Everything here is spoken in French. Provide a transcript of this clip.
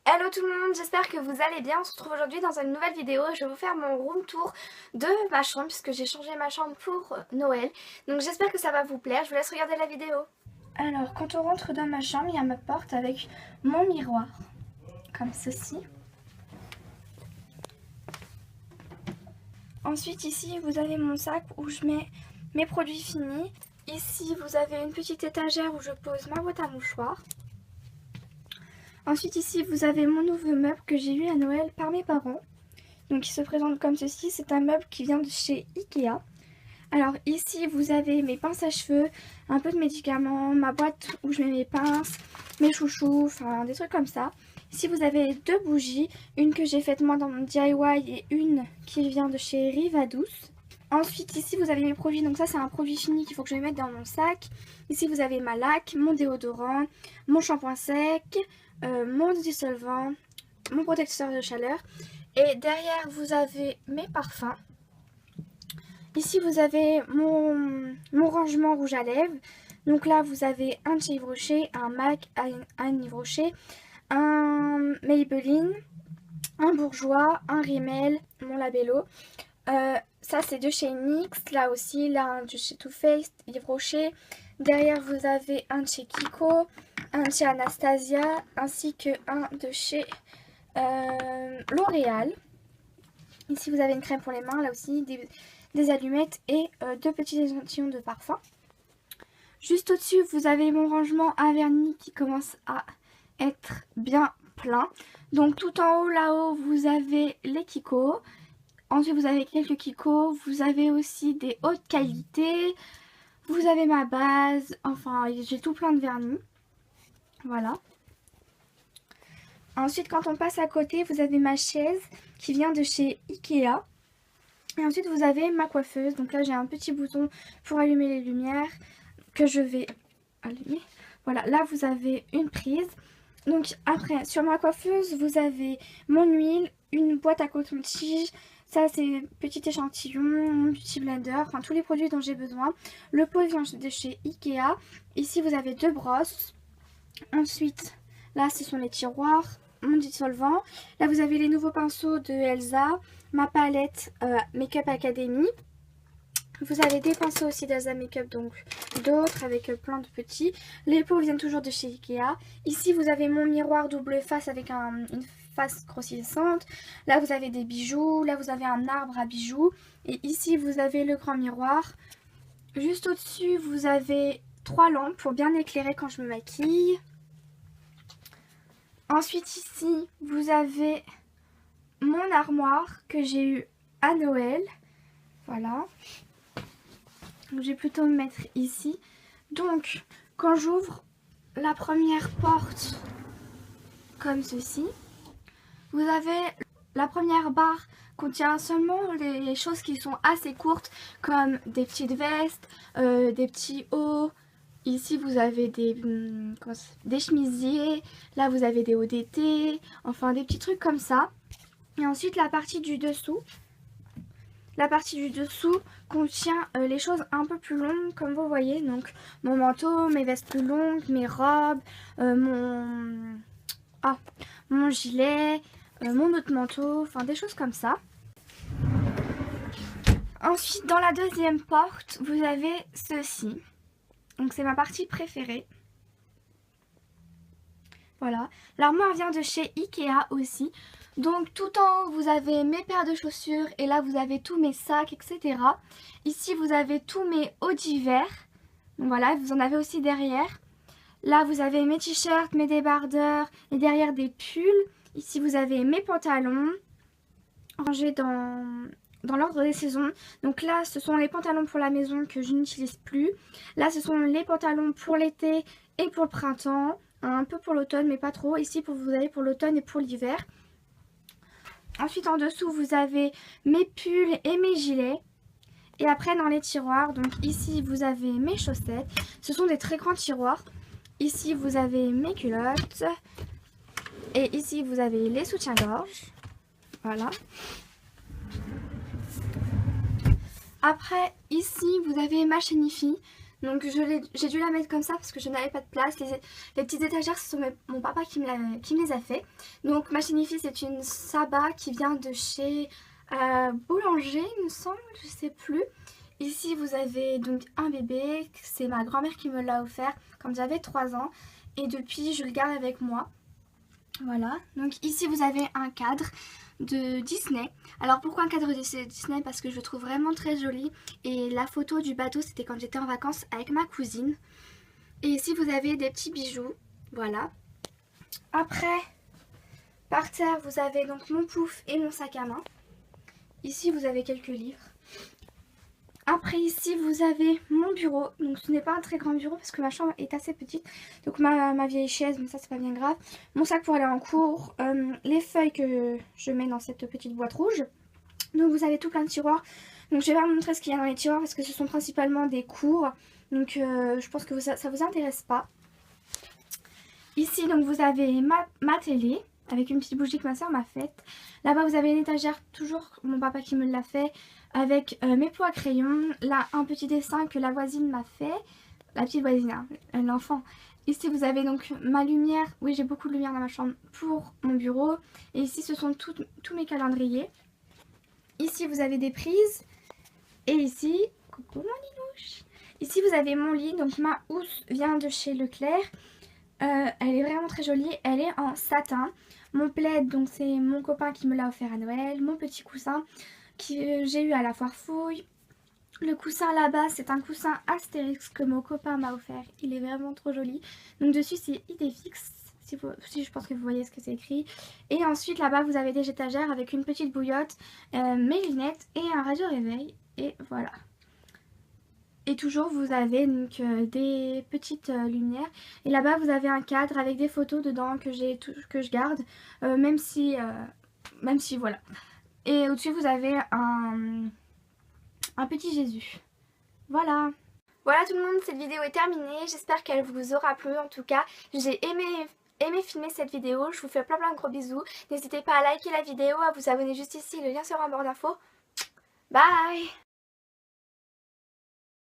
Hello tout le monde, j'espère que vous allez bien. On se retrouve aujourd'hui dans une nouvelle vidéo et je vais vous faire mon room tour de ma chambre puisque j'ai changé ma chambre pour Noël. Donc j'espère que ça va vous plaire, je vous laisse regarder la vidéo. Alors quand on rentre dans ma chambre, il y a ma porte avec mon miroir, comme ceci. Ensuite ici vous avez mon sac où je mets mes produits finis. Ici vous avez une petite étagère où je pose ma boîte à mouchoirs. Ensuite ici vous avez mon nouveau meuble que j'ai eu à Noël par mes parents. Donc il se présente comme ceci, c'est un meuble qui vient de chez Ikea. Alors ici vous avez mes pinces à cheveux, un peu de médicaments, ma boîte où je mets mes pinces, mes chouchous, enfin des trucs comme ça. Ici vous avez deux bougies, une que j'ai faite moi dans mon DIY et une qui vient de chez Riva Douce. Ensuite ici vous avez mes produits, donc ça c'est un produit fini qu'il faut que je mette dans mon sac. Ici vous avez ma laque, mon déodorant, mon shampoing sec, mon dissolvant, mon protecteur de chaleur. Et derrière vous avez mes parfums. Ici vous avez mon rangement rouge à lèvres. Donc là vous avez un de chez Yves Rocher, un MAC, un Yves Rocher, un Maybelline, un Bourjois, un Rimmel, mon Labello. Ça c'est de chez NYX, là aussi, là un de chez Too Faced, Yves Rocher. Derrière vous avez un de chez Kiko, un de chez Anastasia, ainsi que un de chez L'Oréal. Ici vous avez une crème pour les mains, là aussi des allumettes et deux petits échantillons de parfum. Juste au-dessus vous avez mon rangement à vernis qui commence à être bien plein. Donc tout en haut là-haut vous avez les Kiko. Ensuite vous avez quelques Kiko, vous avez aussi des hautes qualités, vous avez ma base, enfin j'ai tout plein de vernis. Voilà. Ensuite quand on passe à côté vous avez ma chaise qui vient de chez Ikea. Et ensuite vous avez ma coiffeuse, donc là j'ai un petit bouton pour allumer les lumières que je vais allumer. Voilà, là vous avez une prise. Donc après sur ma coiffeuse vous avez mon huile, une boîte à coton-tige. Ça c'est petit échantillon, mon petit blender, enfin tous les produits dont j'ai besoin. Le pot vient de chez Ikea. Ici vous avez deux brosses. Ensuite là ce sont les tiroirs, mon dissolvant. Là vous avez les nouveaux pinceaux de Elsa, ma palette Make-up Academy. Vous avez des pinceaux aussi d'Elsa Makeup, donc d'autres avec plein de petits. Les pots viennent toujours de chez Ikea. Ici vous avez mon miroir double face avec une face grossissante. Là vous avez des bijoux, là vous avez un arbre à bijoux. Et ici vous avez le grand miroir. Juste au-dessus vous avez trois lampes pour bien éclairer quand je me maquille. Ensuite ici vous avez mon armoire que j'ai eu à Noël. Voilà. Donc je vais plutôt me mettre ici. Donc quand j'ouvre la première porte comme ceci, vous avez la première barre contient seulement les choses qui sont assez courtes comme des petites vestes, des petits hauts. Ici vous avez des chemisiers, là vous avez des hauts d'été, enfin des petits trucs comme ça. Et ensuite la partie du dessous. La partie du dessous contient les choses un peu plus longues comme vous voyez. Donc mon manteau, mes vestes plus longues, mes robes, mon gilet, mon autre manteau, enfin des choses comme ça. Ensuite dans la deuxième porte vous avez ceci. Donc c'est ma partie préférée. Voilà. L'armoire vient de chez Ikea aussi. Donc tout en haut vous avez mes paires de chaussures et là vous avez tous mes sacs, etc. Ici vous avez tous mes hauts d'hiver. Donc voilà, vous en avez aussi derrière. Là vous avez mes t-shirts, mes débardeurs et derrière des pulls. Ici vous avez mes pantalons rangés dans l'ordre des saisons. Donc là ce sont les pantalons pour la maison que je n'utilise plus. Là ce sont les pantalons pour l'été et pour le printemps. Un peu pour l'automne mais pas trop. Ici vous avez pour l'automne et pour l'hiver. Ensuite en dessous vous avez mes pulls et mes gilets. Et après dans les tiroirs, donc ici vous avez mes chaussettes. Ce sont des très grands tiroirs. Ici vous avez mes culottes. Et ici vous avez les soutiens-gorge. Voilà. Après ici vous avez ma chenille. Donc j'ai dû la mettre comme ça parce que je n'avais pas de place. Les petites étagères, ce sont mon papa qui me les a fait. Donc ma Chinifi, c'est une Saba qui vient de chez Boulanger, il me semble, je sais plus. Ici vous avez donc un bébé, c'est ma grand-mère qui me l'a offert quand j'avais 3 ans. Et depuis je le garde avec moi. Voilà, donc ici vous avez un cadre de Disney. Alors pourquoi un cadre de Disney? Parce que je le trouve vraiment très joli. Et la photo du bateau, c'était quand j'étais en vacances avec ma cousine. Et ici vous avez des petits bijoux, voilà. Après, par terre, vous avez donc mon pouf et mon sac à main. Ici vous avez quelques livres. Après ici vous avez mon bureau, donc ce n'est pas un très grand bureau parce que ma chambre est assez petite. Donc ma vieille chaise, mais ça c'est pas bien grave. Mon sac pour aller en cours, les feuilles que je mets dans cette petite boîte rouge. Donc vous avez tout plein de tiroirs. Donc je vais pas vous montrer ce qu'il y a dans les tiroirs parce que ce sont principalement des cours. Donc je pense que ça vous intéresse pas. Ici donc vous avez ma télé avec une petite bougie que ma soeur m'a faite. Là-bas vous avez une étagère, toujours mon papa qui me l'a fait, avec mes pots à crayon. Là un petit dessin que la voisine m'a fait. La petite voisine, hein, l'enfant. Ici vous avez donc ma lumière. Oui, j'ai beaucoup de lumière dans ma chambre pour mon bureau. Et ici ce sont tous mes calendriers. Ici vous avez des prises. Et ici, coucou mon linouche. Ici vous avez mon lit. Donc ma housse vient de chez Leclerc. Elle est vraiment très jolie, elle est en satin. Mon plaid, donc c'est mon copain qui me l'a offert à Noël. Mon petit coussin que j'ai eu à la foire fouille. Le coussin là-bas, c'est un coussin Astérix que mon copain m'a offert. Il est vraiment trop joli. Donc dessus c'est Idéfix, si je pense que vous voyez ce que c'est écrit. Et ensuite là-bas vous avez des étagères avec une petite bouillotte, mes lunettes et un radio réveil. Et voilà. Et toujours vous avez donc des petites lumières. Et là-bas vous avez un cadre avec des photos dedans que je garde. Même si voilà. Et au-dessus vous avez un petit Jésus. Voilà. Voilà tout le monde, cette vidéo est terminée. J'espère qu'elle vous aura plu. En tout cas, j'ai aimé filmer cette vidéo. Je vous fais plein de gros bisous. N'hésitez pas à liker la vidéo, à vous abonner juste ici. Le lien sera en barre d'infos. Bye!